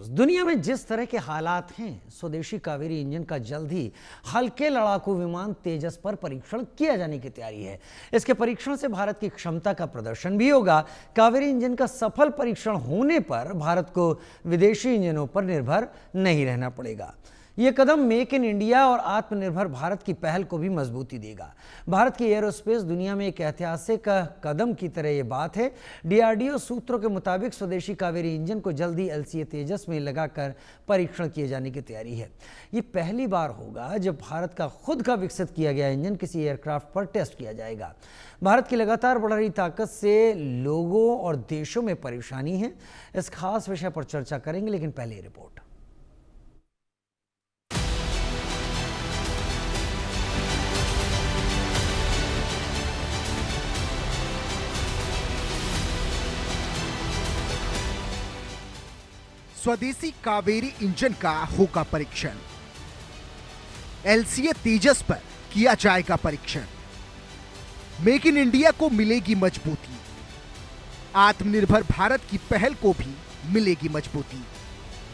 दुनिया में जिस तरह के हालात हैं, स्वदेशी कावेरी इंजन का जल्द ही हल्के लड़ाकू विमान तेजस पर परीक्षण किया जाने की तैयारी है। इसके परीक्षण से भारत की क्षमता का प्रदर्शन भी होगा। कावेरी इंजन का सफल परीक्षण होने पर भारत को विदेशी इंजनों पर निर्भर नहीं रहना पड़ेगा। ये कदम मेक इन इंडिया और आत्मनिर्भर भारत की पहल को भी मजबूती देगा। भारत की एरोस्पेस दुनिया में एक ऐतिहासिक कदम की तरह ये बात है। डीआरडीओ सूत्रों के मुताबिक स्वदेशी कावेरी इंजन को जल्द ही एलसीए तेजस में लगाकर परीक्षण किए जाने की तैयारी है। ये पहली बार होगा जब भारत का खुद का विकसित किया गया इंजन किसी एयरक्राफ्ट पर टेस्ट किया जाएगा। भारत की लगातार बढ़ रही ताकत से लोगों और देशों में परेशानी है। इस खास विषय पर चर्चा करेंगे, लेकिन पहले रिपोर्ट। स्वदेशी कावेरी इंजन का होगा परीक्षण। एलसीए तेजस पर किया जाएगा परीक्षण। मेक इन इंडिया को मिलेगी मजबूती। आत्मनिर्भर भारत की पहल को भी मिलेगी मजबूती।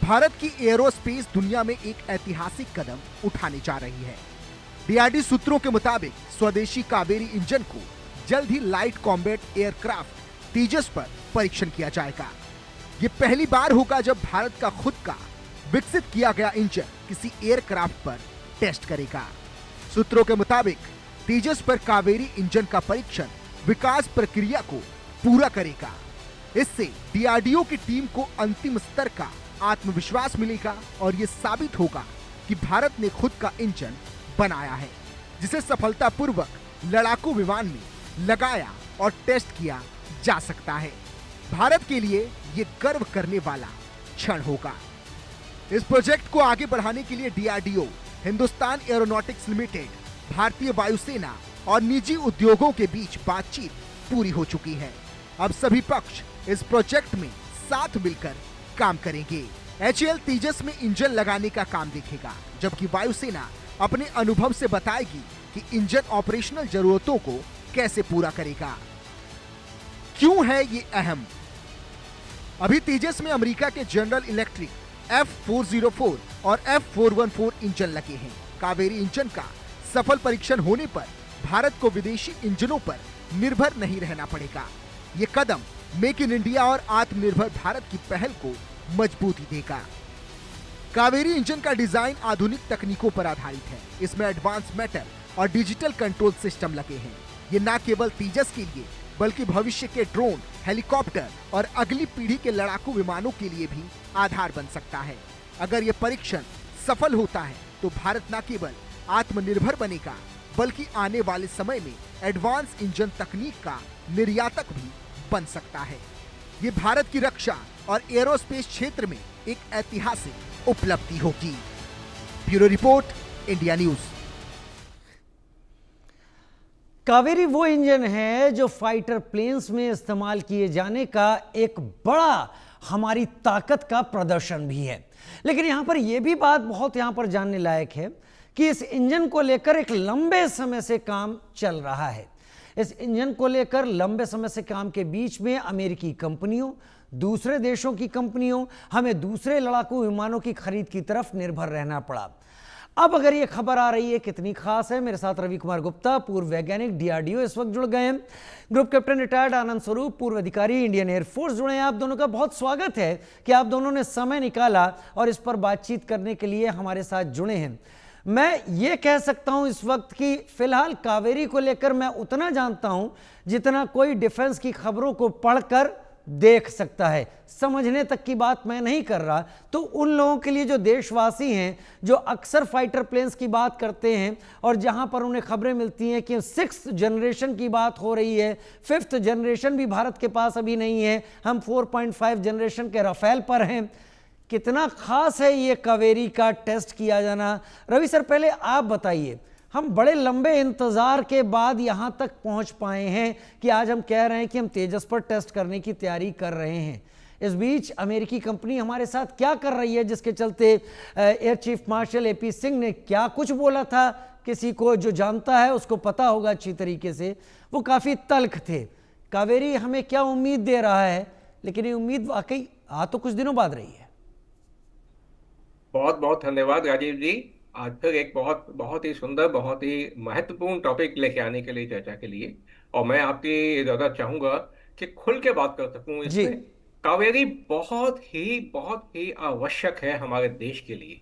भारत की एरोस्पेस दुनिया में एक ऐतिहासिक कदम उठाने जा रही है। डीआरडी सूत्रों के मुताबिक स्वदेशी कावेरी इंजन को जल्द ही लाइट कॉम्बैट एयरक्राफ्ट तेजस पर परीक्षण किया जाएगा। ये पहली बार होगा जब भारत का खुद का विकसित किया गया इंजन किसी एयरक्राफ्ट पर टेस्ट करेगा। सूत्रों के मुताबिक तेजस पर कावेरी इंजन का परीक्षण विकास प्रक्रिया को पूरा करेगा। इससे डीआरडीओ की टीम को अंतिम स्तर का आत्मविश्वास मिलेगा और ये साबित होगा कि भारत ने खुद का इंजन बनाया है, जिसे सफलतापूर्वक लड़ाकू विमान में लगाया और टेस्ट किया जा सकता है। भारत के लिए ये गर्व करने वाला क्षण होगा। इस प्रोजेक्ट को आगे बढ़ाने के लिए डीआरडीओ, हिंदुस्तान एरोनॉटिक्स लिमिटेड, भारतीय वायुसेना और निजी उद्योगों के बीच बातचीत पूरी हो चुकी है। अब सभी पक्ष इस प्रोजेक्ट में साथ मिलकर काम करेंगे। एचएएल तेजस में इंजन लगाने का काम देखेगा, जबकि वायुसेना अपने अनुभव से बताएगी कि इंजन ऑपरेशनल जरूरतों को कैसे पूरा करेगा। क्यों है ये अहम? अभी तेजस में अमेरिका के जनरल इलेक्ट्रिक F404 और F414 इंजन लगे हैं। कावेरी इंजन का सफल परीक्षण होने पर भारत को विदेशी इंजनों पर निर्भर नहीं रहना पड़ेगा। ये कदम मेक इन इंडिया और आत्मनिर्भर भारत की पहल को मजबूती देगा। कावेरी इंजन का डिजाइन आधुनिक तकनीकों पर आधारित है। इसमें एडवांस मेटल और डिजिटल कंट्रोल सिस्टम लगे हैं। ये न केवल तेजस के लिए बल्कि भविष्य के ड्रोन, हेलीकॉप्टर और अगली पीढ़ी के लड़ाकू विमानों के लिए भी आधार बन सकता है। अगर यह परीक्षण सफल होता है तो भारत न केवल आत्मनिर्भर बनेगा बल्कि आने वाले समय में एडवांस इंजन तकनीक का निर्यातक भी बन सकता है। ये भारत की रक्षा और एरोस्पेस क्षेत्र में एक ऐतिहासिक उपलब्धि होगी। Bureau report, India news. Kaveri वो इंजन है जो फाइटर प्लेन्स में इस्तेमाल किए जाने का एक बड़ा हमारी ताकत का प्रदर्शन भी है। लेकिन यहां पर यह भी बात बहुत यहां पर जानने लायक है कि इस इंजन को लेकर एक लंबे समय से काम चल रहा है। इस इंजन को लेकर लंबे समय से काम के बीच में अमेरिकी कंपनियों, दूसरे देशों की कंपनियों, हमें दूसरे लड़ाकू विमानों की खरीद की तरफ निर्भर रहना पड़ा। अब अगर ये खबर आ रही है, कितनी खास है? मेरे साथ रवि कुमार गुप्ता, पूर्व वैज्ञानिक डीआरडीओ, इस वक्त जुड़ गए हैं। ग्रुप कैप्टन रिटायर्ड आनंद स्वरूप, पूर्व अधिकारी इंडियन एयरफोर्स, जुड़े हैं। आप दोनों का बहुत स्वागत है कि आप दोनों ने समय निकाला और इस पर बातचीत करने के लिए हमारे साथ जुड़े हैं। मैं ये कह सकता हूं इस वक्त कि फिलहाल कावेरी को लेकर मैं उतना जानता हूं जितना कोई डिफेंस की खबरों को पढ़कर देख सकता है। समझने तक की बात मैं नहीं कर रहा। तो उन लोगों के लिए जो देशवासी हैं, जो अक्सर फाइटर प्लेन्स की बात करते हैं और जहां पर उन्हें खबरें मिलती हैं कि 6th जनरेशन की बात हो रही है, 5th जनरेशन भी भारत के पास अभी नहीं है, हम 4.5 जनरेशन के राफेल पर हैं। कितना खास है ये कावेरी का टेस्ट किया जाना? रवि सर, पहले आप बताइए। हम बड़े लंबे इंतजार के बाद यहां तक पहुंच पाए हैं कि आज हम कह रहे हैं कि हम तेजस पर टेस्ट करने की तैयारी कर रहे हैं। इस बीच अमेरिकी कंपनी हमारे साथ क्या कर रही है, जिसके चलते air chief marshal AP Singh ने क्या कुछ बोला था, किसी को जो जानता है उसको पता होगा अच्छी तरीके से, वो काफी तल्ख थे। कावेरी हमें क्या उम्मीद दे रहा है, लेकिन ये उम्मीद वाकई आ तो कुछ दिनों बाद रही है। बहुत बहुत धन्यवाद राजीव जी। आज फिर एक बहुत बहुत ही सुंदर, बहुत ही महत्वपूर्ण टॉपिक लेके आने के लिए, चर्चा के लिए। और मैं आपकी इजाजत चाहूंगा कि खुल के बात कर सकूं जी। इसमें। कावेरी बहुत ही आवश्यक है हमारे देश के लिए।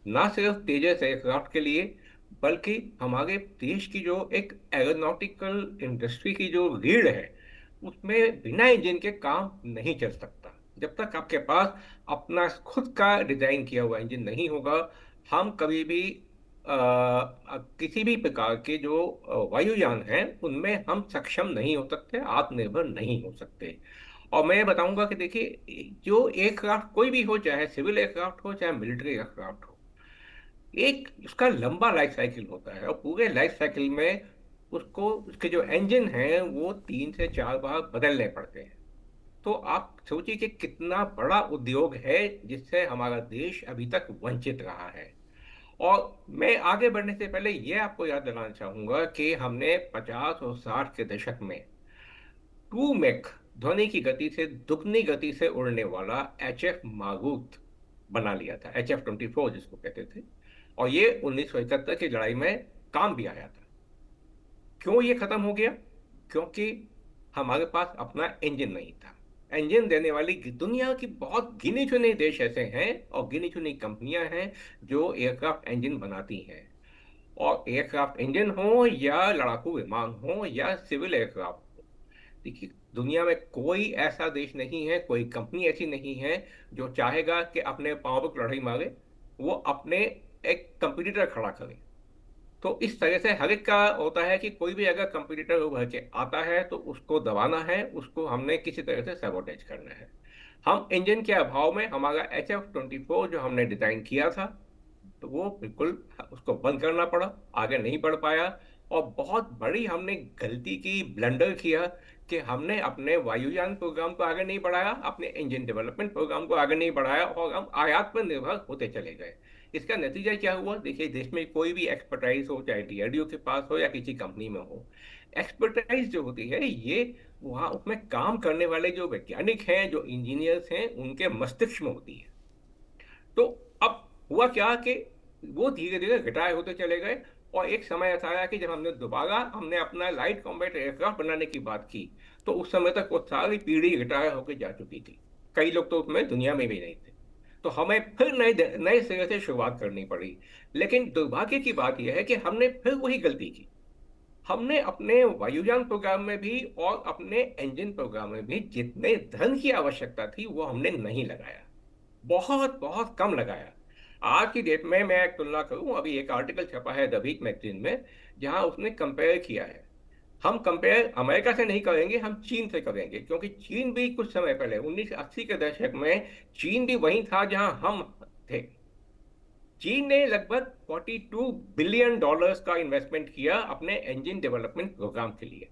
ना सिर्फ तेजस एयरक्राफ्ट के लिए, बल्कि हमारे देश की जो एक एरोनॉटिकल इंडस्ट्री की जो रीढ़ है, उसमें बिना इंजन के काम नहीं चल सकता। जब तक आपके पास अपना खुद का डिजाइन किया हुआ इंजन नहीं होगा, हम कभी भी किसी भी प्रकार के जो वायुयान हैं उनमें हम सक्षम नहीं हो सकते, आत्मनिर्भर नहीं हो सकते। और मैं ये बताऊंगा कि देखिए, जो एयरक्राफ्ट कोई भी हो, चाहे सिविल एयरक्राफ्ट हो चाहे मिलिट्री एयरक्राफ्ट हो, एक उसका लंबा लाइफ साइकिल होता है। और पूरे लाइफ साइकिल में उसको, उसके जो इंजन हैं वो 3 से 4 बार बदलने पड़ते हैं। तो आप सोचिए कि कितना बड़ा उद्योग है जिससे हमारा देश अभी तक वंचित रहा है। और मैं आगे बढ़ने से पहले ये आपको याद दिलाना चाहूंगा कि हमने 50 और 60 के दशक में 2 मैक ध्वनि की गति से दुगनी गति से उड़ने वाला HF मारूत बना लिया था, HF-24 जिसको कहते थे। और ये 1971 की लड़ाई में काम भी आया था। क्यों ये खत्म हो गया? क्योंकि हमारे पास अपना इंजन नहीं था। इंजन देने वाली दुनिया की बहुत गिनी चुनी देश ऐसे हैं और गिनी चुनी कंपनियां हैं जो एयरक्राफ्ट इंजन बनाती हैं। और एयरक्राफ्ट इंजन हो या लड़ाकू विमान हो या सिविल एयरक्राफ्ट, देखिए दुनिया में कोई ऐसा देश नहीं है, कोई कंपनी ऐसी नहीं है जो चाहेगा कि अपने पांव पर लड़ाई मारे, वो अपने एक कंपटीटर खड़ा करे। तो इस तरह से हर एक का होता है कि कोई भी अगर कंपटीटर उभर के आता है तो उसको दबाना है, उसको हमने किसी तरह से सैबोटेज करना है। हम इंजन के अभाव में हमारा HF-24 जो हमने डिजाइन किया था, तो वो बिल्कुल उसको बंद करना पड़ा, आगे नहीं बढ़ पाया। और बहुत बड़ी हमने गलती की, ब्लंडर किया कि हमने अपने वायुयान प्रोग्राम को आगे नहीं बढ़ाया, अपने इंजन डेवलपमेंट प्रोग्राम को आगे नहीं बढ़ाया और हम आयात पर निर्भर होते चले गए। इसका नतीजा क्या हुआ? देखिए, देश में कोई भी एक्सपर्टाइज हो, चाहे DRDO के पास हो या किसी कंपनी में हो, एक्सपर्टाइज जो होती है ये वहाँ उसमें काम करने वाले जो वैज्ञानिक हैं, जो इंजीनियर्स हैं, उनके मस्तिष्क में होती है। तो अब हुआ क्या कि वो धीरे धीरे रिटायर होते चले गए। और एक समय ऐसा आया कि जब हमने अपना लाइट कॉम्बैट एयरक्राफ्ट बनाने की बात की, तो उस समय तक वो सारी पीढ़ी रिटायर होकर जा चुकी थी। कई लोग तो उसमें दुनिया में भी नहीं थे। तो हमें फिर नए नए सिरे से शुरुआत करनी पड़ी। लेकिन दुर्भाग्य की बात यह है कि हमने फिर वही गलती की। हमने अपने वायुयान प्रोग्राम में भी और अपने इंजन प्रोग्राम में भी जितने धन की आवश्यकता थी वो हमने नहीं लगाया, बहुत बहुत कम लगाया। आज की डेट में मैं एक तुलना करूं, अभी एक आर्टिकल छपा है द वीक मैगजीन में, जहां उसने कंपेयर किया है। हम कंपेयर अमेरिका से नहीं करेंगे, हम चीन से करेंगे, क्योंकि चीन भी कुछ समय पहले 1980 के दशक में चीन भी वहीं था जहां हम थे। चीन ने लगभग $42 बिलियन का इन्वेस्टमेंट किया अपने इंजन डेवलपमेंट प्रोग्राम के लिए।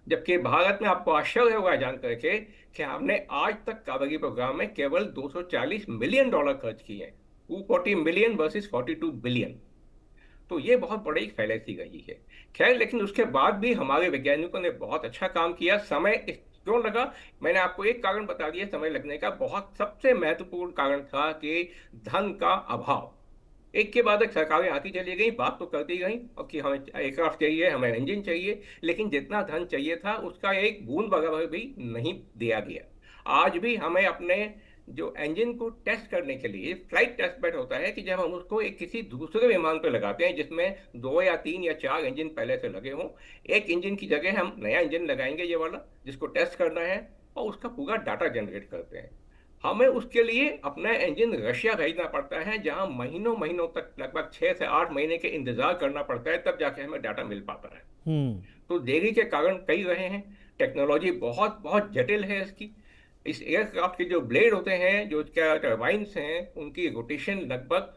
जबकि भारत में आपको आश्चर्य होगा जान करके कि हमने आज तक कावेरी प्रोग्राम में केवल $240 मिलियन खर्च किए हैं। 240 मिलियन वर्सेस 42 बिलियन। तो ये बहुत बड़ी फैलेसी रही है। खैर, लेकिन उसके बाद भी हमारे वैज्ञानिकों ने बहुत अच्छा काम किया। समय क्यों लगा? मैंने आपको एक कारण बता दिया समय लगने का। बहुत सबसे महत्वपूर्ण कारण था कि धन का अभाव। एक के बाद एक सरकारें आती चली गई, बात तो करती गई और कि हमें एयरक्राफ्ट चाहिए, हमें इंजन चाहिए, लेकिन जितना धन चाहिए था उसका एक बूंद बराबर भी नहीं दिया गया। आज भी हमें अपने जो इंजन को टेस्ट करने के लिए फ्लाइट टेस्ट बेड होता है कि जब हम उसको एक किसी दूसरे विमान पर लगाते हैं जिसमें 2 या 3 या 4 इंजन पहले से लगे हों, एक इंजन की जगह हम नया इंजन लगाएंगे ये वाला जिसको टेस्ट करना है, और उसका पूरा डाटा जनरेट करते हैं। हमें उसके लिए अपना इंजन रशिया भेजना पड़ता है, जहां महीनों महीनों तक, लगभग 6 से 8 महीने के इंतजार करना पड़ता है, तब जाके हमें डाटा मिल पाता है। तो देरी के कारण कई रहे हैं। टेक्नोलॉजी बहुत बहुत जटिल है इसकी। इस एयरक्राफ्ट के जो ब्लेड होते हैं, जो इसका टर्बाइन्स हैं, उनकी रोटेशन लगभग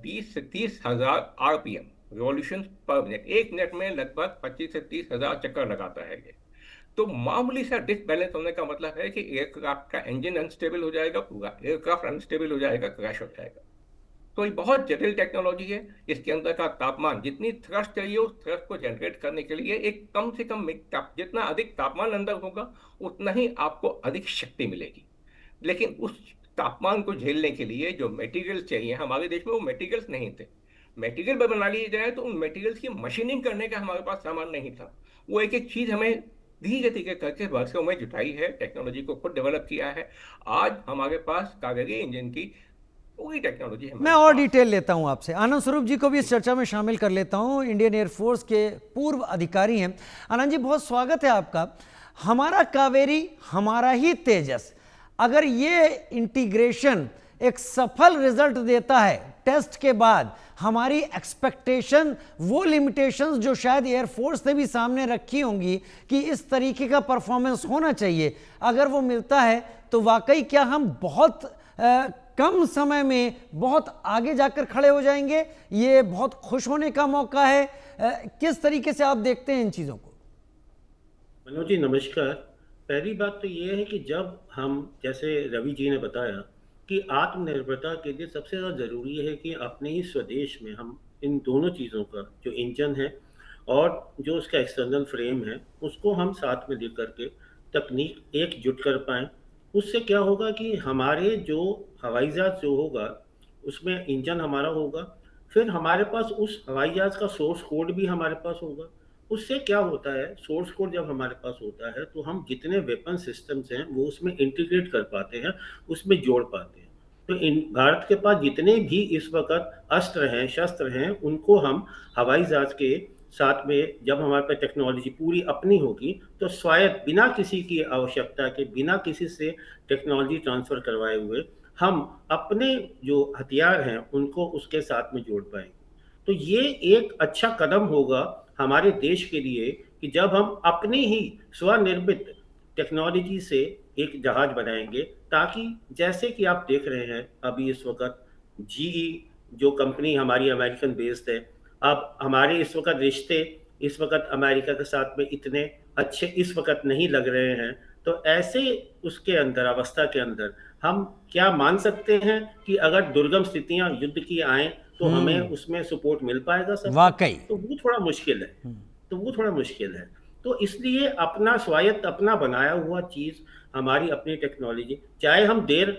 20 से 30 हजार RPM, रिवॉल्यूशन पर मिनट, एक मिनट में लगभग 25 से 30 हजार चक्कर लगाता है ये। तो मामूली सा डिसबैलेंस होने का मतलब है कि एयरक्राफ्ट का इंजन अनस्टेबल हो जाएगा, पूरा एयरक्राफ्ट अनस्टेबल हो जाएगा, क्रैश हो जाएगा। तो ये बहुत जटिल टेक्नोलॉजी है। इसके अंदर का तापमान, जितनी थ्रस्ट चाहिए उस थ्रस्ट को जनरेट करने के लिए एक कम से कम जितना अधिक तापमान अंदर होगा उतना ही आपको अधिक शक्ति मिलेगी। लेकिन उस तापमान को झेलने के लिए जो मटेरियल चाहिए, हमारे देश में वो मटेरियल्स नहीं थे। मटेरियल बना लिए जाए तो उन मटेरियल्स की मशीनिंग करने का हमारे पास सामान नहीं था। वो एक एक चीज हमें धीरे धीरे करके वर्षों में जुटाई है, टेक्नोलॉजी को खुद डेवलप किया है। आज हमारे पास कावेरी इंजन की पूरी टेक्नोलॉजी है मैं हमारे और पास। डिटेल लेता हूं आपसे। आनंद स्वरूप जी को भी इस चर्चा में शामिल कर लेता हूं, इंडियन एयरफोर्स के पूर्व अधिकारी हैं। आनंद जी, बहुत स्वागत है आपका। हमारा कावेरी, हमारा ही तेजस, अगर ये इंटीग्रेशन एक सफल रिजल्ट देता है टेस्ट के बाद, हमारी एक्सपेक्टेशन, वो लिमिटेशंस जो शायद एयरफोर्स ने भी सामने रखी होंगी कि इस तरीके का परफॉर्मेंस होना चाहिए, अगर वो मिलता है तो वाकई क्या हम बहुत कम समय में बहुत आगे जाकर खड़े हो जाएंगे? ये बहुत खुश होने का मौका है। किस तरीके से आप देखते हैं इन चीज़ों को? मनोज जी नमस्कार। पहली बात तो ये है कि जब हम, जैसे रवि जी ने बताया कि आत्मनिर्भरता के लिए सबसे ज़्यादा ज़रूरी है कि अपने ही स्वदेश में हम इन दोनों चीज़ों का, जो इंजन है और जो उसका एक्सटर्नल फ्रेम है, उसको हम साथ में लेकर के तकनीक एकजुट कर पाएँ। उससे क्या होगा कि हमारे जो हवाई जहाज़ जो होगा उसमें इंजन हमारा होगा, फिर हमारे पास उस हवाई जहाज़ का सोर्स कोड भी हमारे पास होगा। उससे क्या होता है, सोर्स कोड जब हमारे पास होता है तो हम जितने वेपन सिस्टम्स हैं वो उसमें इंटीग्रेट कर पाते हैं, उसमें जोड़ पाते हैं। तो इन भारत के पास जितने भी इस वक्त अस्त्र हैं, शस्त्र हैं, उनको हम हवाई जहाज के साथ में, जब हमारे पास टेक्नोलॉजी पूरी अपनी होगी तो स्वायत्त, बिना किसी की आवश्यकता के, बिना किसी से टेक्नोलॉजी ट्रांसफ़र करवाए हुए हम अपने जो हथियार हैं उनको उसके साथ में जोड़ पाएंगे। तो ये एक अच्छा कदम होगा हमारे देश के लिए कि जब हम अपनी ही स्वनिर्मित टेक्नोलॉजी से एक जहाज बनाएंगे, ताकि जैसे कि आप देख रहे हैं अभी इस वक्त जीई जो कंपनी हमारी अमेरिकन बेस्ड है, अब हमारे इस वक्त रिश्ते इस वक्त अमेरिका के साथ में इतने अच्छे इस वक्त नहीं लग रहे हैं। तो ऐसे उसके अंदर, अवस्था के अंदर, हम क्या मान सकते हैं कि अगर दुर्गम स्थितियां युद्ध की आए तो हमें उसमें सपोर्ट मिल पाएगा सब? वाकई तो वो थोड़ा मुश्किल है। तो वो थोड़ा मुश्किल है। तो इसलिए अपना स्वायत्त, अपना बनाया हुआ चीज़, हमारी अपनी टेक्नोलॉजी, चाहे हम देर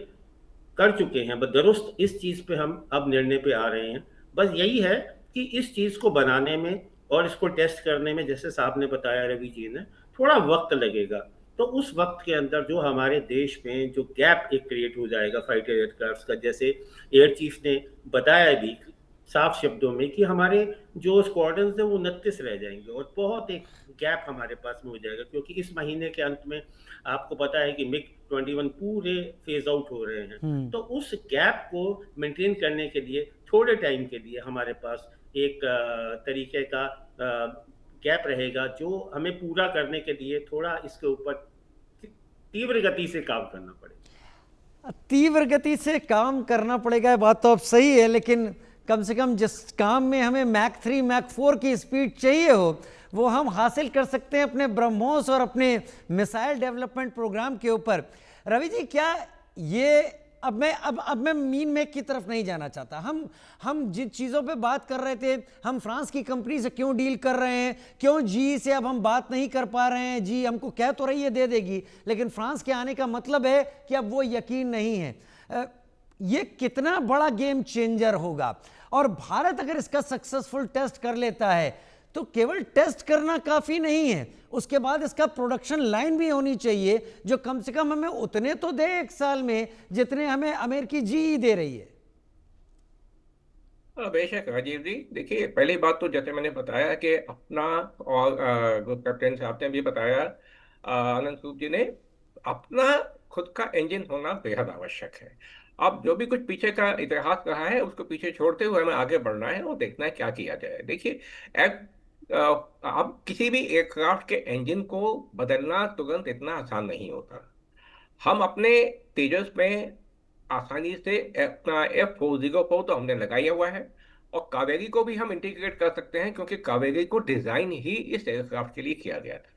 कर चुके हैं, बस दुरुस्त इस चीज़ पे हम अब निर्णय पे आ रहे हैं। बस यही है कि इस चीज़ को बनाने में और इसको टेस्ट करने में, जैसे साहब ने बताया, रवि जी ने, थोड़ा वक्त लगेगा। तो उस वक्त के अंदर जो हमारे देश में जो गैप एक क्रिएट हो जाएगा फाइटर एयरक्राफ्ट का, जैसे एयर चीफ ने बताया भी साफ शब्दों में कि हमारे जो स्क्वाड्रन्स हैं वो 29 रह जाएंगे और बहुत एक गैप हमारे पास में हो जाएगा, क्योंकि इस महीने के अंत में आपको पता है कि मिग 21 पूरे फेज आउट हो रहे हैं। तो उस गैप को मेंटेन करने के लिए थोड़े टाइम के लिए हमारे पास एक तरीके का गैप रहेगा, जो हमें पूरा करने के लिए थोड़ा इसके ऊपर तीव्र गति से काम करना पड़ेगा। तीव्र गति से काम करना पड़ेगा, ये बात तो अब सही है, लेकिन कम से कम जिस काम में हमें मैक 3 मैक 4 की स्पीड चाहिए हो, वो हम हासिल कर सकते हैं अपने ब्रह्मोस और अपने मिसाइल डेवलपमेंट प्रोग्राम के ऊपर। रवि जी, क्या ये, अब मैं मीन मेक की तरफ नहीं जाना चाहता। हम जिन चीज़ों पे बात कर रहे थे, हम फ्रांस की कंपनी से क्यों डील कर रहे हैं, क्यों जी से अब हम बात नहीं कर पा रहे हैं, जी हमको कह तो रही है दे देगी, लेकिन फ्रांस के आने का मतलब है कि अब वो यकीन नहीं है। ये कितना बड़ा गेम चेंजर होगा, और भारत अगर इसका सक्सेसफुल टेस्ट कर लेता है तो केवल टेस्ट करना काफ़ी नहीं है, उसके बाद इसका प्रोडक्शन लाइन भी होनी चाहिए जो कम से कम हमें उतने तो दे एक साल में जितने हमें अमेरिकी जीई दे रही है। बेशक राजीव जी, देखिए पहली बात तो जैसे मैंने बताया कि अपना, और ग्रुप कैप्टन साहब ने भी बताया, आनंद सूप जी ने, अपना खुद का इंजन होना बेहद आवश्यक है। अब जो भी कुछ पीछे का इतिहास रहा है उसको पीछे छोड़ते हुए हमें आगे बढ़ना है और देखना है क्या किया जाए। देखिए, अब किसी भी एयरक्राफ्ट के इंजन को बदलना तुरंत इतना आसान नहीं होता। हम अपने तेजस में आसानी से अपना F404 तो हमने लगाया हुआ है, और कावेरी को भी हम इंटीग्रेट कर सकते हैं, क्योंकि कावेरी को डिजाइन ही इस एयरक्राफ्ट के लिए किया गया था।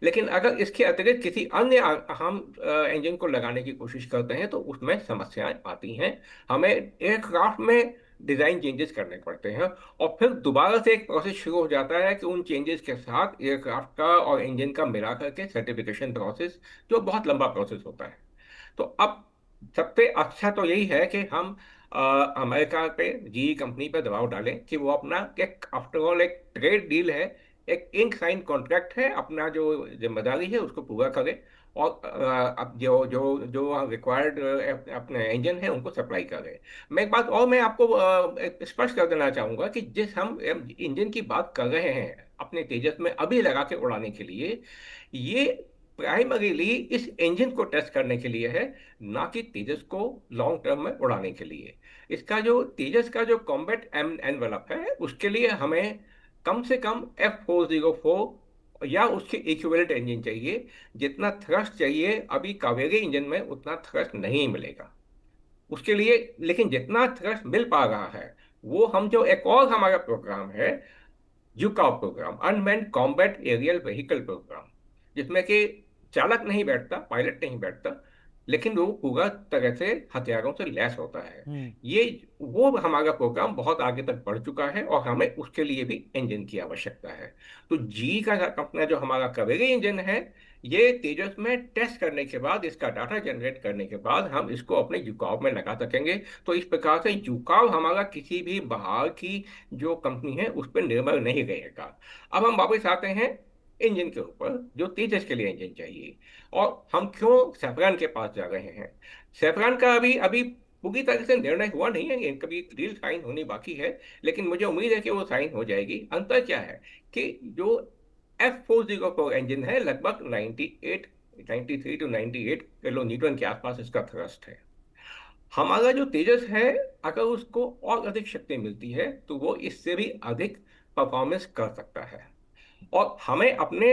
लेकिन अगर इसके अतिरिक्त किसी अन्य हम इंजन को लगाने की कोशिश करते हैं तो उसमें समस्याएं आती हैं। हमें एयरक्राफ्ट में डिजाइन चेंजेस करने पड़ते हैं, और फिर दोबारा से एक प्रोसेस शुरू हो जाता है कि उन चेंजेस के साथ एयरक्राफ्ट का और इंजन का मिला करके सर्टिफिकेशन प्रोसेस, जो बहुत लंबा प्रोसेस होता है। तो अब सबसे अच्छा तो यही है कि हम अमेरिका पे जी कंपनी पे दबाव डालें कि वो अपना, एक आफ्टर ऑल एक ट्रेड डील है, एक इंक साइन कॉन्ट्रैक्ट है, अपना जो जिम्मेदारी है उसको पूरा करें, और अब जो जो जो रिक्वायर्ड अपने इंजन है उनको सप्लाई करें। मैं एक बात और मैं आपको स्पष्ट कर देना चाहूंगा कि जिस हम इंजन की बात कर रहे हैं अपने तेजस में अभी लगा के उड़ाने के लिए, ये प्राइमरीली इस इंजन को टेस्ट करने के लिए है, ना कि तेजस को लॉन्ग टर्म में उड़ाने के लिए। इसका जो तेजस का जो कॉम्बैट एनवेलप है उसके लिए हमें कम से कम F404 या उसके इक्विवेलेंट इंजन चाहिए। जितना थ्रस्ट चाहिए अभी कावेरी इंजन में उतना थ्रस्ट नहीं मिलेगा उसके लिए, लेकिन जितना थ्रस्ट मिल पा रहा है वो हम जो एक और हमारा प्रोग्राम है, UCAV program, unmanned combat aerial vehicle program, जिसमें कि चालक नहीं बैठता, पायलट नहीं बैठता, लेकिन वो पूरा तरह से हथियारों से लैस होता है। हम्म। ये वो हमारा प्रोग्राम बहुत आगे तक बढ़ चुका है और हमें उसके लिए भी इंजन की आवश्यकता है। तो जी का अपना जो हमारा कावेरी इंजन है, ये तेजस में टेस्ट करने के बाद, इसका डाटा जनरेट करने के बाद हम इसको अपने युकाव में लगा सकेंगे। तो इस प्रकार से युकाव हमारा किसी भी बाहर की जो कंपनी है उस पर निर्भर नहीं रहेगा। अब हम वापस आते हैं इंजन के ऊपर, जो तेजस के लिए इंजन चाहिए और हम क्यों सैफरान के पास जा रहे हैं। सैफरान का अभी अभी पूरी तरह से निर्णय हुआ नहीं है, इनका भी डील साइन होनी बाकी है, लेकिन मुझे उम्मीद है कि वो साइन हो जाएगी। अंतर क्या है कि जो F404 इंजन है, लगभग 98 93 टू 98 किलो न्यूटन के आसपास इसका थ्रस्ट है। हमारा जो तेजस है, अगर उसको और अधिक शक्ति मिलती है तो वो इससे भी अधिक परफॉर्मेंस कर सकता है, और हमें अपने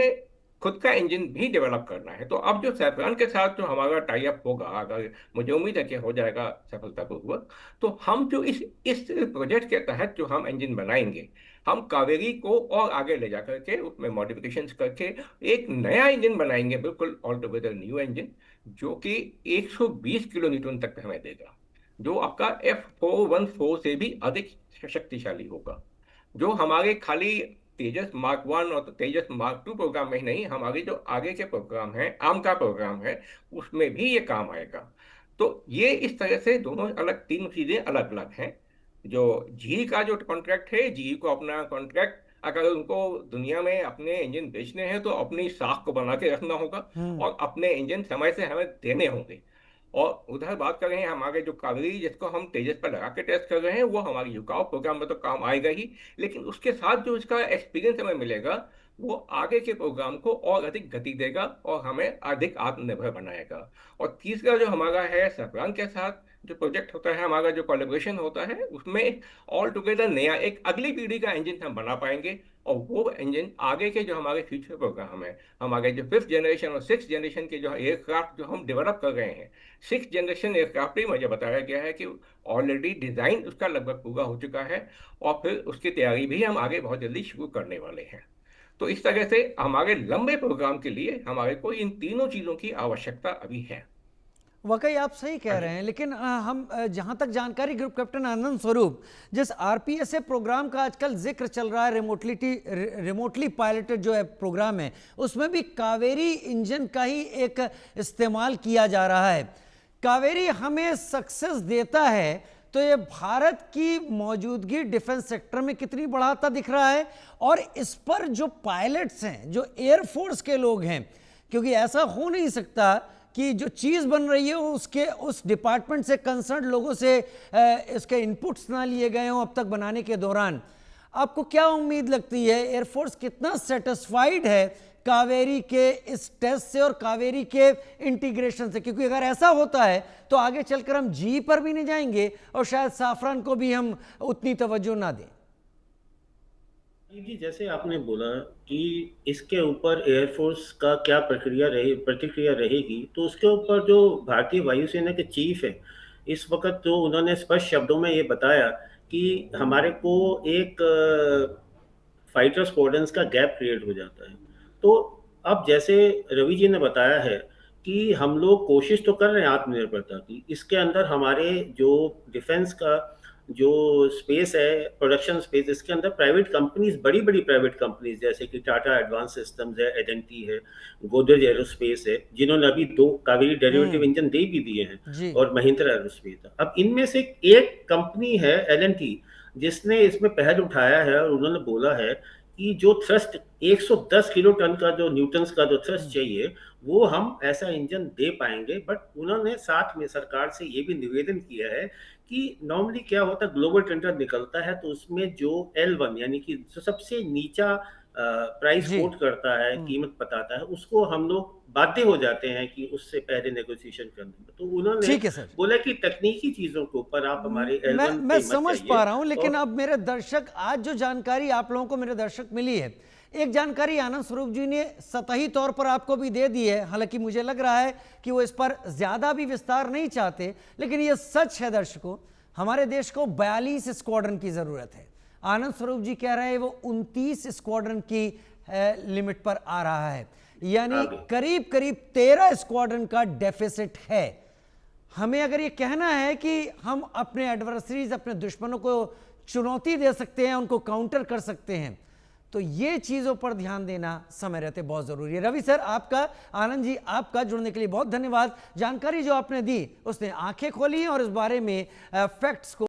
खुद का इंजन भी डेवलप करना है। तो अब जो सैफरन के साथ जो हमारा टाई अप होगा, अगर मुझे उम्मीद है कि हो जाएगा सफलतापूर्वक, तो हम जो इस प्रोजेक्ट के तहत जो हम इंजन बनाएंगे, हम कावेरी को और आगे ले जा करके उसमें मॉडिफिकेशंस करके एक नया इंजन बनाएंगे, बिल्कुल ऑल टुगेदर न्यू इंजन, जो कि 120 किलो न्यूटन तक हमें देगा, जो आपका F414 से भी अधिक शक्तिशाली होगा, जो हमारे खाली तेजस मार्क 1 और तेजस मार्क 2 प्रोग्राम में ही नहीं, हमारे जो आगे के प्रोग्राम हैं, आम का प्रोग्राम है, उसमें भी ये काम आएगा। तो ये इस तरह से दोनों अलग, तीन चीजें अलग अलग हैं। जो जी का जो कॉन्ट्रैक्ट है, जी को अपना कॉन्ट्रैक्ट, अगर उनको दुनिया में अपने इंजन बेचने हैं तो अपनी साख को बना के रखना होगा हम्म। और अपने इंजन समय से हमें देने होंगे। और उधर बात कर रहे हैं हमारे जो कावेरी, जिसको हम तेजस पर लगा के टेस्ट कर रहे हैं, वो हमारे युकाव प्रोग्राम में तो काम आएगा ही, लेकिन उसके साथ जो इसका एक्सपीरियंस हमें मिलेगा वो आगे के प्रोग्राम को और अधिक गति देगा और हमें अधिक आत्मनिर्भर बनाएगा। और तीसरा जो हमारा है सैफरान के साथ जो प्रोजेक्ट होता है, हमारा जो कोलेब्रेशन होता है, उसमें ऑल टुगेदर नया एक अगली पीढ़ी का इंजन हम बना पाएंगे, और वो इंजन आगे के जो हमारे फ्यूचर प्रोग्राम है, हमारे जो 5th जनरेशन और 6th जनरेशन के जो एयरक्राफ्ट जो हम डेवलप कर रहे हैं, 6th जनरेशन एयरक्राफ्ट ही मुझे बताया गया है कि ऑलरेडी डिजाइन उसका लगभग पूरा हो चुका है, और फिर उसकी तैयारी भी हम आगे बहुत जल्दी शुरू करने वाले हैं। तो इस तरह से हमारे लंबे प्रोग्राम के लिए हमारे को इन तीनों चीजों की आवश्यकता अभी है। वाकई आप सही कह रहे हैं, लेकिन हम जहां तक जानकारी, ग्रुप कैप्टन आनंद स्वरूप, जिस आरपीएसए प्रोग्राम का आजकल जिक्र चल रहा है, रिमोटली पायलटेड जो है प्रोग्राम है, उसमें भी कावेरी इंजन का ही एक इस्तेमाल किया जा रहा है। कावेरी हमें सक्सेस देता है तो ये भारत की मौजूदगी डिफेंस सेक्टर में कितनी बढ़ाता दिख रहा है, और इस पर जो पायलट्स हैं, जो एयरफोर्स के लोग हैं, क्योंकि ऐसा हो नहीं सकता कि जो चीज़ बन रही है उसके उस डिपार्टमेंट से कंसर्न लोगों से इसके इनपुट्स ना लिए गए हों अब तक बनाने के दौरान। आपको क्या उम्मीद लगती है, एयरफोर्स कितना सेटिस्फाइड है कावेरी के इस टेस्ट से और कावेरी के इंटीग्रेशन से? क्योंकि अगर ऐसा होता है तो आगे चलकर हम जी पर भी नहीं जाएंगे और शायद साफरान को भी हम उतनी तवज्जो ना दें। जी, जैसे आपने बोला कि इसके ऊपर एयरफोर्स का क्या प्रतिक्रिया रहेगी, तो उसके ऊपर जो भारतीय वायुसेना के चीफ है इस वक्त, तो उन्होंने स्पष्ट शब्दों में ये बताया कि हमारे को एक फाइटर स्क्वाड्रंस का गैप क्रिएट हो जाता है। तो अब जैसे रवि जी ने बताया है कि हम लोग कोशिश तो कर रहे हैं आत्मनिर्भरता की, इसके अंदर हमारे जो डिफेंस का जो स्पेस है, प्रोडक्शन स्पेस, इसके अंदर प्राइवेट कंपनीज, बड़ी बड़ी प्राइवेट कंपनीज जैसे कि टाटा एडवांस सिस्टम्स है, एडेंटी है, गोदरेज एरोस्पेस है, जिन्होंने अभी 2 कावेरी डेरिवेटिव इंजन दे भी दिए हैं, जी। और महिंद्रा एरोस्पेस है। अब इनमें से एक कंपनी है एल जिसने इसमें पहल उठाया है, और उन्होंने बोला है कि जो थ्रस्ट 110 किलो टन का, जो न्यूटन्स का जो थ्रस्ट चाहिए, वो हम ऐसा इंजन दे पाएंगे। बट उन्होंने साथ में सरकार से ये भी निवेदन किया है कि नॉर्मली क्या होता है, ग्लोबल टेंडर निकलता है तो उसमें जो L1 यानी कि जो सबसे नीचा प्राइस जी। कोट करता है, कीमत बताता है, उसको हम लोग बाध्य हो जाते हैं कि उससे पहले नेगोशिएशन करने में। तो उन्होंने ठीक है सर। बोला कि तकनीकी चीजों के ऊपर आप हमारे मैं L1 मैं पे मत समझ जाइए। पा रहा हूं, लेकिन और अब मेरे दर्शक, आज जो जानकारी आप लोगों को मेरे दर्शक मिली है, एक जानकारी आनंद स्वरूप जी ने सतही तौर पर आपको भी दे दी है, हालांकि मुझे लग रहा है कि वो इस पर ज्यादा भी विस्तार नहीं चाहते, लेकिन ये सच है दर्शकों, हमारे देश को 42 स्क्वाड्रन की जरूरत है। आनंद स्वरूप जी कह रहे हैं वो 29 स्क्वाड्रन की लिमिट पर आ रहा है, यानी आगे। करीब करीब 13 स्क्वाड्रन का डेफिसिट है। हमें अगर ये कहना है कि हम अपने एडवर्सरीज, अपने दुश्मनों को चुनौती दे सकते हैं, उनको काउंटर कर सकते हैं, तो ये चीज़ों पर ध्यान देना समय रहते बहुत ज़रूरी है। रवि सर आपका, आनंद जी आपका जुड़ने के लिए बहुत धन्यवाद। जानकारी जो आपने दी उसने आंखें खोली हैं और इस बारे में फैक्ट्स को